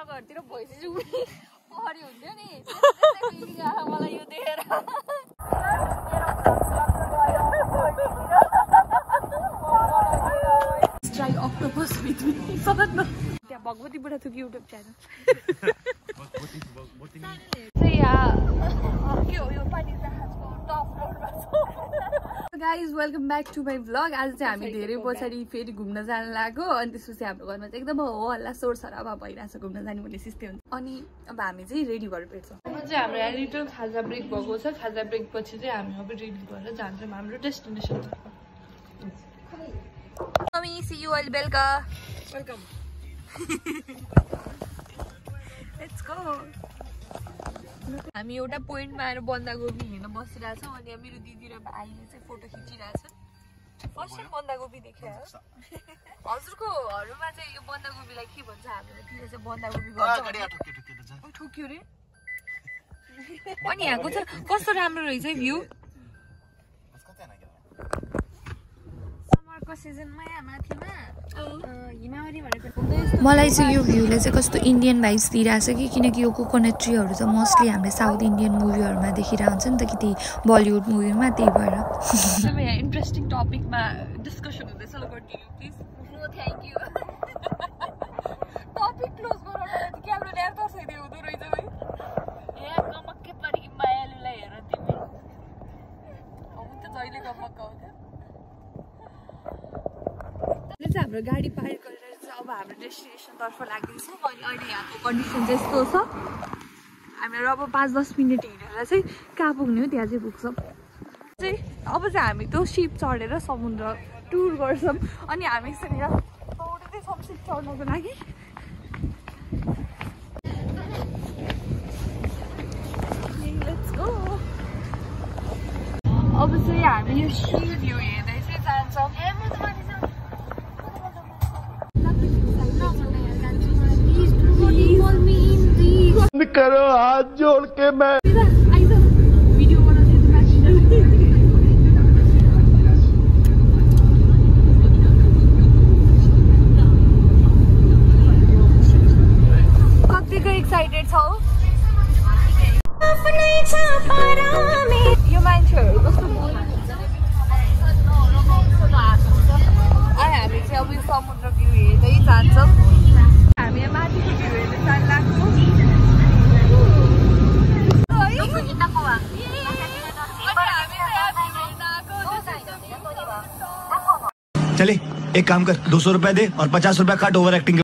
घरतिर भैँसी जुग्ने पहरी हुन्थ्यो नि मलाई यो देखेर try octopus with me Sagat न त्यहाँ भगवती बुढा थुक युट्युब च्यानल के हो यो पानी जहाजको टप फ्लोरमा guys welcome back to my vlog. आज चाहिँ हामी धेरै पछाडि फेरि घुम्न जान लाग्यो अनि त्यसपछि हाम्रो घरमा चाहिँ एकदम हो हल्ला सोर सराबा भइरहेछ घुम्न जाने भने सिस्टम हुन्छ। अनि अब हामी चाहिँ रेडी भएर भेट्छौँ। अब चाहिँ हाम्रो यहाँ लिटल खाजा ब्रेक भएको छ। खाजा ब्रेक पछि चाहिँ हामी अब रेडी भएर जान्छौँ हाम्रो डेस्टिनेसनतर्फ। सी यु अहिले बेलुका वेलकम लेट्स गो। हामी एउटा पोइन्टमा आएर बन्दागोपी हेर्न बसिरहेछौँ अनि मेरो दिदी र भाइले चाहिँ फोटो खिचिरहेछन्। फर्स्ट टाइम बन्दागोपी देखेँ हजुरकोहरूमा चाहिँ यो बन्दागोपीलाई के भन्छ? हाम्रोतिर चाहिँ बन्दागोपी भन्छ। ठोक्यो रे अनि यहाँको चाहिँ कस्तो राम्रो रहेछ भ्यू समरको सिजनमा यहाँ माथिमा हिमावरी भनेको। मलाई चाहिँ यो भ्यूले चाहिँ कस्तो इन्डियन भाइब्स दिइरहेछ कि किनकि यो कोकोनट ट्रीहरू चाहिँ मोस्टली हामीले साउथ इन्डियन मुभीहरूमा देखिरहेको हुन्छ नि त कि त्यही बलिउड मुभीमा त्यही भएर। एकदमै यहाँ इन्ट्रेस्टिङ टपिकमा डिस्कसन हुँदैछ। ल continue please. No thank you. Topic close गराउन क्यामेरा ल्याएर तर्साइदियो हुँदो रहेछ भाइ। यहाँ कमक्कै परेकी मायालुलाई हेर तिमी हुन्छ जहिले कमक्क हो क्या। हाम्रो गाडी पार्क गरेर चाहिँ अब हाम्रो डेस्टिनेसनतर्फ लाग्दैछौँ। अनि अहिले यहाँको कन्डिसन चाहिँ यस्तो छ। हामीहरू अब 5-10 मिनट हिँडेर चाहिँ कहाँ पुग्ने हो त्यहाँ चाहिँ पुग्छौँ चाहिँ। अब चाहिँ हामी त्यो सिप चढेर समुद्र टुर गर्छौँ। अनि हामी यसरी दौडिँदैछौँ सिप चढ्नको लागि। Let's go. अब चाहिँ हामी यो सी भ्यू हेर्दै चाहिँ जान्छौँ। करो हाथ जोड़ के मैं वीडियो कतिको एक्साइटेड छौ? यो मान्छेहरू कस्तो हामी चाहिँ अब यो समुद्र भ्यू हेर्दै जान्छौँ। हामी यहाँ माथिको भ्यू हेर्दै जान लाग्छौँ। चले एक काम कर 200 रुपए दे और 50 रुपए काट ओवर एक्टिंग के।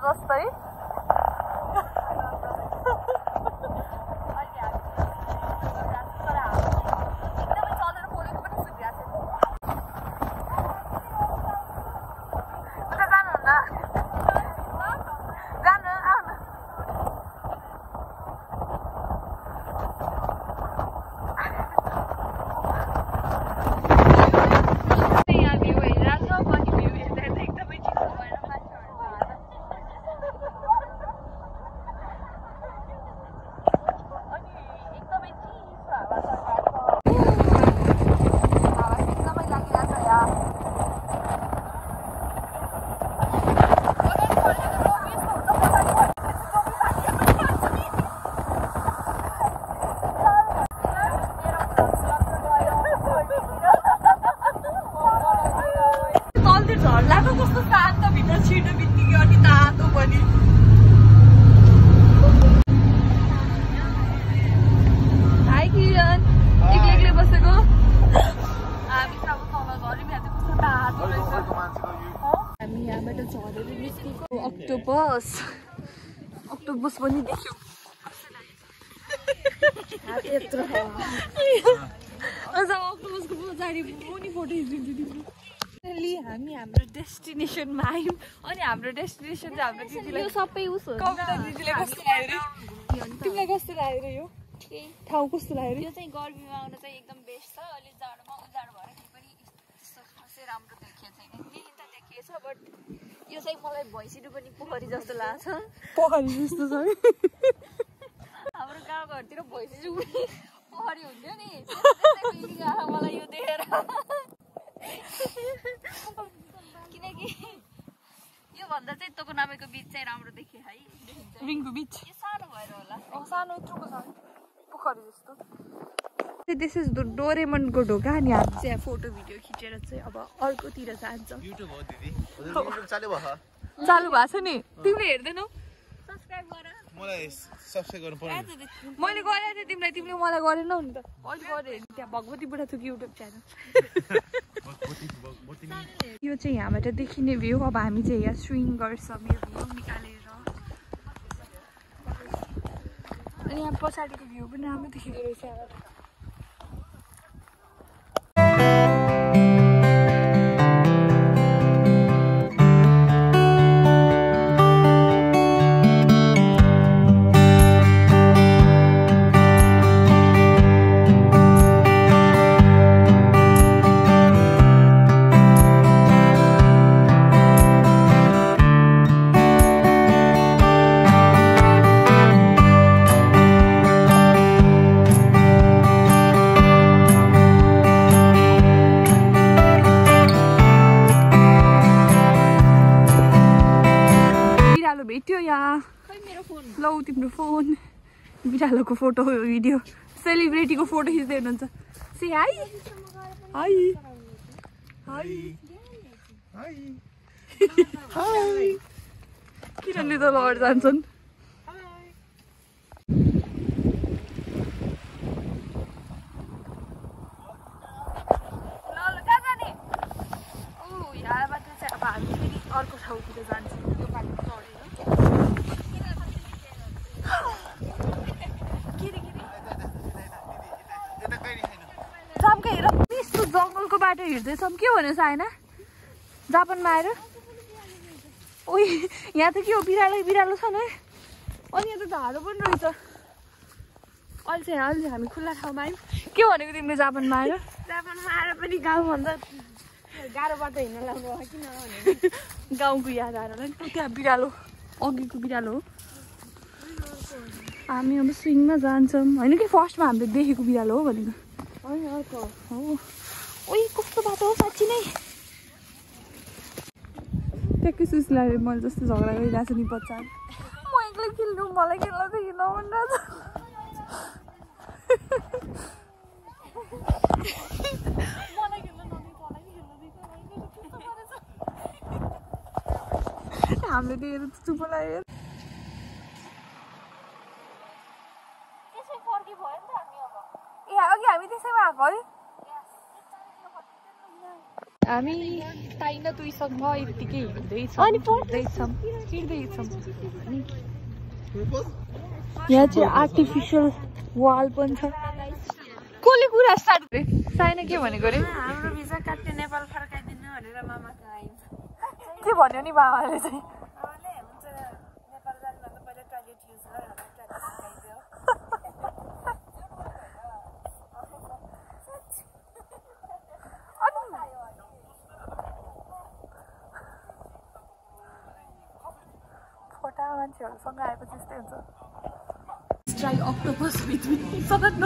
जस्तै octopus पनि देख्यौ। यत्रो अझ अक्टोपसको पछाडि पनि फोटो खिचिदिन्छु तिम्रो। फाइनली हामी हाम्रो डेस्टिनेसनमा आयौँ अनि हाम्रो डेस्टिनेसन चाहिँ हाम्रो दिदीलाई सबै उस हो कविता दिदीले कस्तो लाग्यो रे तिमीलाई कस्तो लाग्यो रे यो ठाउँ कस्तो लाग्यो रे? यो चाहिँ गर्मीमा आउन चाहिँ एकदम बेस्ट छ। अलि जाडोमा उजाडो भएर केही पनि त्यस्तो खासै राम्रो देखिएको छैन। देखि त देखिएछ बट यो चाहिँ मलाई भैँसिनु पनि पोखरी जस्तो लाग्छ। पोखरी जस्तो छ हाम्रो गाउँघरतिर भैँसिनु पनि पोखरी हुन्थ्यो नि त्यस्तै फिलिङ आयो मलाई यो देखेर। किनकि योभन्दा चाहिँ तोको नामेको बिच चाहिँ राम्रो देखियो है। रिङको बिच यो सानो भएर होला। सानो यत्रोको छ पोखरी जस्तो। दिस इज द डोरेमनको ढोका अनि हामी चाहिँ फोटो भिडियो खिचेर चाहिँ अब अर्कोतिर जान्छ। युट्युब हो दिदी युट्युब चालु भयो चालु भएको छ नि तिमीले हेर्दैनौ? सब्स्क्राइब गर। मलाई सब्स्क्राइब गर्नु पर्यो मैले गरेको थिएँ तिमीलाई तिमीले मलाई गरेनौ नि त। अहिले गरेँ त्यहाँ भगवती बुढा थुकी युट्युब च्यानल। यो चाहिँ यहाँबाट देखिने भ्यू। अब हामी चाहिँ यहाँ स्विङ गर्छौँ यो भ्यू निकालेर अनि यहाँ पछाडिको भ्यू पनि राम्रो देखिँदो रहेछ यहाँबाट। भेट्यो यहाँ लौ तिम्रो फोन बिरालोको फोटो भिडियो सेलिब्रेटीको फोटो खिच्दै हुनुहुन्छ। Say hi hi hi hi किनले त लड जान्छन्। यहाँबाट चाहिँ अब हामी फेरि अर्को ठाउँतिर जान्छौँ। यो पालि हेर यस्तो जङ्गलको बाटो हिँड्दैछौँ के भनेछ होइन जापानमा आएर। ओइ यहाँ त के हो बिरालो बिरालो छ नि अनि यहाँ त झाडो पनि रहेछ। अहिले चाहिँ अहिले हामी खुल्ला ठाउँमा आयौँ। के भनेको तिमीले जापानमा आएर? जापानमा आएर पनि गाउँभन्दा गाह्रो बाटो हिँड्न लाग्नु किन भने गाउँको याद आएर नि त्यहाँ बिरालो अघिको बिरालो हो। हामी अब स्विङमा जान्छौँ होइन कि फर्स्टमा हामीले देखेको बिरालो हो भनेको होइन अर्को हो। ओइ कस्तो बाटो हो साँच्ची नै ट्याक्कै सुस्लाले मैले जस्तो झगडा गरिरहेको छु नि पछाडि। म एक्लै खेल्नु मलाई खेल्न चाहिँ खेल्न मनरहेछ। हामीले देखेर चुप लाग्यो। ए अघि हामी त्यसैमा आएको है। हामी ताइन दुईसँग यत्तिकै हिँड्दैछौँ हिँड्दैछौँ। यहाँ चाहिँ आर्टिफिसियल वाल पनि छ। कसले कुरा स्टार्ट गरे साइना के भनेको रे? हाम्रो भिसा काट्ने नेपाल फर्काइदिनु भनेर मामाको आइन्छ। के भन्यो नि बाबाले चाहिँ? नेपाल जानुभन्दा पहिला टोयलेट युज गर फोटा मान्छेहरूसँग आएपछि यस्तै हुन्छ। ट्राई अक्टोपस बिट्विन सगत न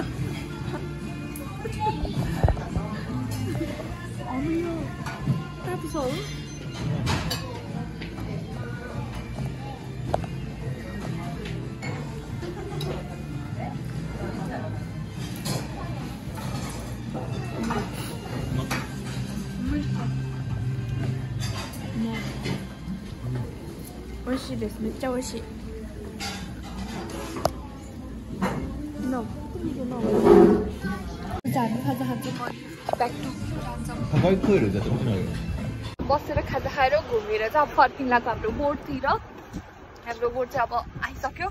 美味しいです。めっちゃ美味しい。No。じゃあखाजा खान्छ ब्याक टु खै खोइरो जस्तो पनि लाग्यो। बसेर खाजा खाएर घुमेर चाहिँ अब फर्किन लाग्यो हाम्रो बोटतिर। हाम्रो बोट चाहिँ अब आइसक्यो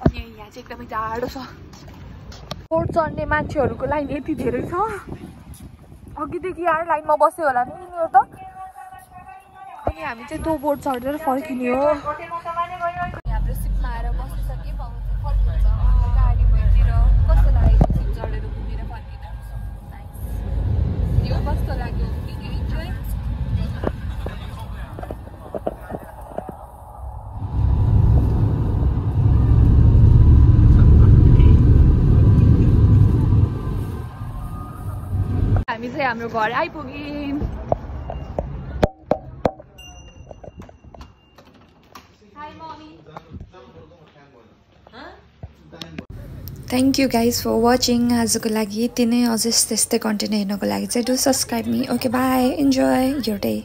अनि यहाँ चाहिँ एकदमै जाडो छ। बोट चढ्ने मान्छेहरूको लाइन यति धेरै छ अघिदेखि यहाँ लाइनमा बस्यो होला नि यिनीहरू त अनि हामी चाहिँ त्यो बोट चढेर फर्किने हो हाम्रो सिपमा आएर बसिसके फर्किन्छ गाडी भइतिर कस्तो लाग्यो सिप चढेर घुमेर फर्किन यो कस्तो लाग्यो इन्जोय हामी चाहिँ हाम्रो घर आइपुग्यौँ thank you guys for watching आजको लागि यति नै अझै त्यस्तै कन्टेन्ट हेर्नको लागि चाहिँ do subscribe me okay by enjoy your day